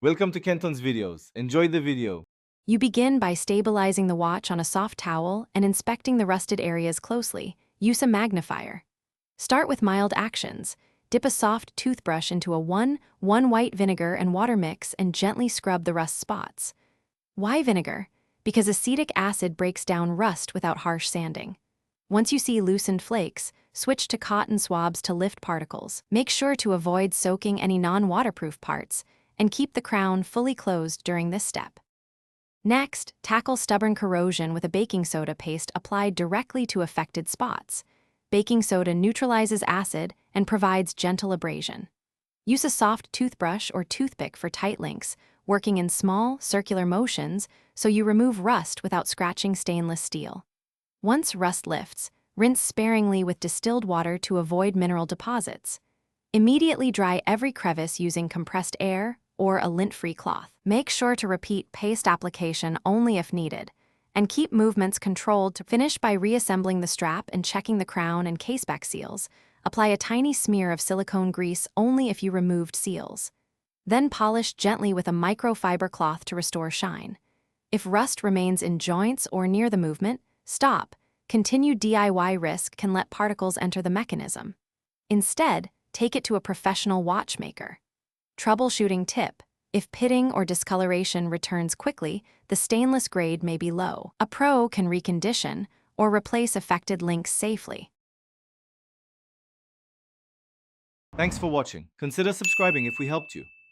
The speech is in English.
Welcome to Kenton's videos. Enjoy the video. You begin by stabilizing the watch on a soft towel and inspecting the rusted areas closely. Use a magnifier. Start with mild actions. Dip a soft toothbrush into a 1 white vinegar and water mix and gently scrub the rust spots. Why vinegar? Because acetic acid breaks down rust without harsh sanding. Once you see loosened flakes, switch to cotton swabs to lift particles. Make sure to avoid soaking any non-waterproof parts and keep the crown fully closed during this step. Next, tackle stubborn corrosion with a baking soda paste applied directly to affected spots. Baking soda neutralizes acid and provides gentle abrasion. Use a soft toothbrush or toothpick for tight links, working in small, circular motions so you remove rust without scratching stainless steel. Once rust lifts, rinse sparingly with distilled water to avoid mineral deposits. Immediately dry every crevice using compressed air or a lint-free cloth. Make sure to repeat paste application only if needed, and keep movements controlled to finish by reassembling the strap and checking the crown and caseback seals. Apply a tiny smear of silicone grease only if you removed seals. Then polish gently with a microfiber cloth to restore shine. If rust remains in joints or near the movement, stop. Continued DIY risk can let particles enter the mechanism. Instead, take it to a professional watchmaker. Troubleshooting tip: if pitting or discoloration returns quickly, the stainless grade may be low. A pro can recondition or replace affected links safely. Thanks for watching. Consider subscribing if we helped you.